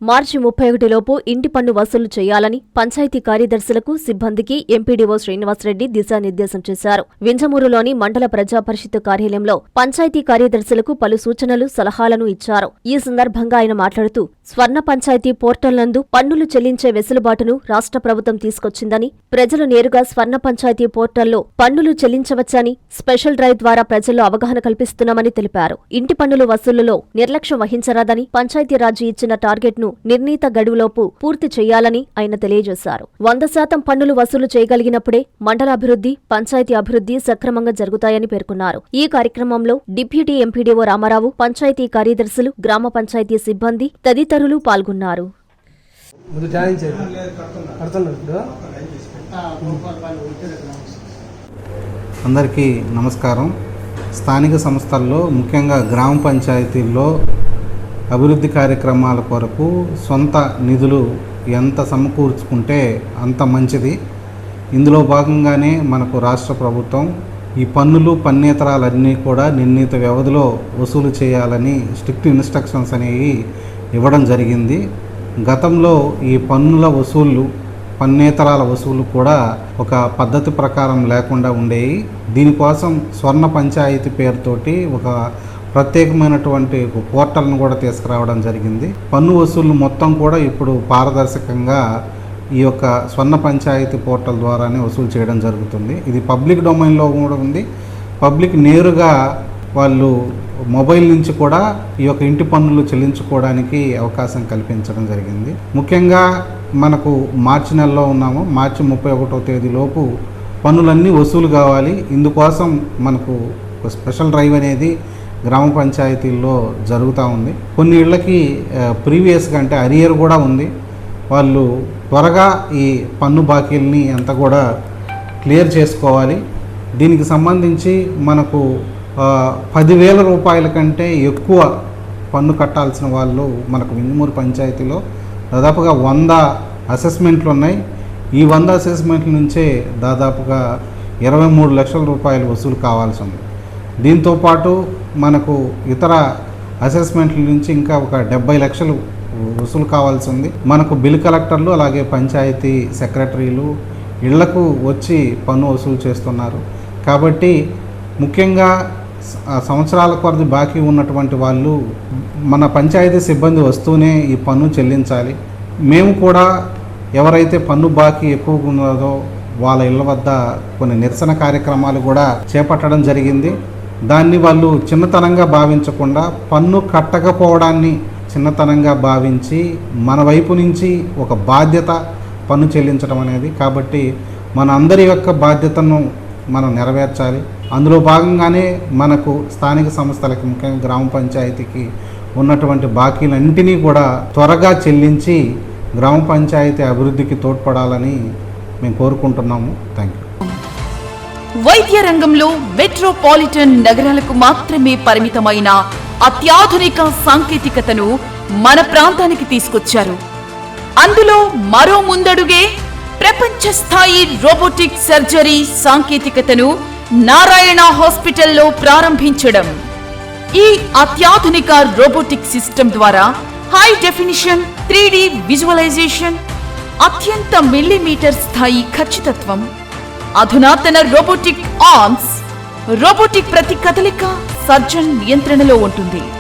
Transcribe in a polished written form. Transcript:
మార్చి 31 లోపు ఇంటి పన్ను వసూలు చేయాలని పంచాయతీ కార్యదర్శులకు, సిబ్బందికి ఎంపీడీఓ శ్రీనివాసరెడ్డి దిశానిర్దేశం చేశారు. వింజమూరులోని మండల ప్రజా పరిషత్ కార్యాలయంలో పంచాయతీ కార్యదర్శులకు పలు సూచనలు, సలహాలను ఇచ్చారు. ఈ సందర్భంగా ఆయన మాట్లాడుతూ, స్వర్ణ పంచాయతీ పోర్టల్ నందు పన్నులు చెల్లించే వెసులుబాటును రాష్ట్ర ప్రభుత్వం తీసుకొచ్చిందని, ప్రజలు నేరుగా స్వర్ణ పంచాయతీ పోర్టల్లో పన్నులు చెల్లించవచ్చని స్పెషల్ డ్రైవ్ ద్వారా ప్రజల్లో అవగాహన కల్పిస్తున్నామని తెలిపారు. ఇంటి పన్నుల వసూలులో నిర్లక్ష్యం వహించరాదని, పంచాయతీరాజ్ ఇచ్చిన టార్గెట్ ను నిర్ణీత గడువులోపు పూర్తి చేయాలని ఆయన తెలియజేశారు. 100% పన్నులు వసూలు చేయగలిగినప్పుడే మండలాభివృద్ధి, పంచాయతీ అభివృద్ధి సక్రమంగా జరుగుతాయని పేర్కొన్నారు. ఈ కార్యక్రమంలో డిప్యూటీ ఎంపీడీఓ రామారావు, పంచాయతీ కార్యదర్శులు, గ్రామ పంచాయతీ సిబ్బంది తదితరులు పాల్గొన్నారు. అందరికీ నమస్కారం. స్థానిక సంస్థల్లో ముఖ్యంగా గ్రామ పంచాయతీల్లో అభివృద్ధి కార్యక్రమాల కొరకు సొంత నిధులు ఎంత సమకూర్చుకుంటే అంత మంచిది. ఇందులో భాగంగానే మనకు రాష్ట్ర ప్రభుత్వం ఈ పన్నులు, పన్నేతరాలన్నీ కూడా నిర్ణీత వ్యవధిలో వసూలు చేయాలని స్ట్రిక్ట్ ఇన్స్ట్రక్షన్స్ అనేవి ఇవ్వడం జరిగింది. గతంలో ఈ పన్నుల వసూళ్ళు, పన్నేతరాల వసూలు కూడా ఒక పద్ధతి ప్రకారం లేకుండా ఉండేవి. దీనికోసం స్వర్ణ పంచాయతీ పేరుతోటి ఒక ప్రత్యేకమైనటువంటి పోర్టల్ను కూడా తీసుకురావడం జరిగింది. పన్ను వసూళ్లు మొత్తం కూడా ఇప్పుడు పారదర్శకంగా ఈ యొక్క స్వర్ణ పంచాయతీ పోర్టల్ ద్వారానే వసూలు చేయడం జరుగుతుంది. ఇది పబ్లిక్ డొమైన్లో కూడా ఉంది. పబ్లిక్ నేరుగా వాళ్ళు మొబైల్ నుంచి కూడా ఈ యొక్క ఇంటి పన్నులు చెల్లించుకోవడానికి అవకాశం కల్పించడం జరిగింది. ముఖ్యంగా మనకు మార్చి నెలలో ఉన్నాము. మార్చి 31వ తేదీలోపు పన్నులన్నీ వసూలు కావాలి. ఇందుకోసం మనకు ఒక స్పెషల్ డ్రైవ్ అనేది గ్రామ పంచాయతీల్లో జరుగుతూ ఉంది. కొన్ని ఇళ్ళకి ప్రీవియస్గా అంటే అరియర్ కూడా ఉంది. వాళ్ళు త్వరగా ఈ పన్ను బాకీల్ని అంతా కూడా క్లియర్ చేసుకోవాలి. దీనికి సంబంధించి మనకు 10,000 రూపాయల కంటే ఎక్కువ పన్ను కట్టాల్సిన వాళ్ళు మనకు వింజమూరు పంచాయతీలో దాదాపుగా 100 అసెస్మెంట్లు ఉన్నాయి. ఈ 100 అసెస్మెంట్ల నుంచే దాదాపుగా 23 లక్షల రూపాయలు వసూలు కావాల్సి ఉంది. దీంతోపాటు మనకు ఇతర అసెస్మెంట్ల నుంచి ఇంకా ఒక 70 లక్షలు వసూలు కావాల్సి ఉంది. మనకు బిల్ కలెక్టర్లు, అలాగే పంచాయతీ సెక్రటరీలు ఇళ్లకు వచ్చి పన్ను వసూలు చేస్తున్నారు. కాబట్టి ముఖ్యంగా సంవత్సరాల కొద్ది బాకీ ఉన్నటువంటి వాళ్ళు మన పంచాయతీ సిబ్బంది వస్తూనే ఈ పన్ను చెల్లించాలి. మేము కూడా ఎవరైతే పన్ను బాకీ ఎక్కువగా ఉన్నదో వాళ్ళ ఇళ్ల వద్ద కొన్ని నిరసన కార్యక్రమాలు కూడా చేపట్టడం జరిగింది. దాన్ని వాళ్ళు చిన్నతనంగా భావించకుండా, పన్ను కట్టకపోవడాన్ని చిన్నతనంగా భావించి మన వైపు నుంచి ఒక బాధ్యత పన్ను చెల్లించడం అనేది. కాబట్టి మన అందరి యొక్క బాధ్యతను మనం నెరవేర్చాలి. అందులో భాగంగానే మనకు స్థానిక సంస్థలకి, ముఖ్యంగా గ్రామ పంచాయతీకి ఉన్నటువంటి బాకీలన్నింటినీ కూడా త్వరగా చెల్లించి గ్రామ పంచాయతీ అభివృద్ధికి తోడ్పడాలని మేము కోరుకుంటున్నాము. Thank you. వైద్య రంగంలో మెట్రోపాలిటన్ నగరాలకు మాత్రమే పరిమితమైన అత్యాధునిక సాంకేతికతను మన ప్రాంతానికి తీసుకొచ్చారు. అందులో మరో ముందడుగే ప్రపంచ స్థాయి రోబోటిక్ సర్జరీ సాంకేతికతను నారాయణ హాస్పిటల్లో ప్రారంభించడం. ఈ అత్యాధునిక రోబోటిక్ సిస్టమ్ ద్వారా హై డెఫినిషన్ 3D విజువలైజేషన్, అత్యంత మిల్లీమీటర్ స్థాయి ఖచ్చితత్వం, అధునాతన రోబోటిక్ ఆర్మ్స్, రోబోటిక్ ప్రతి కదలిక సర్జన్ నియంత్రణలో ఉంటుంది.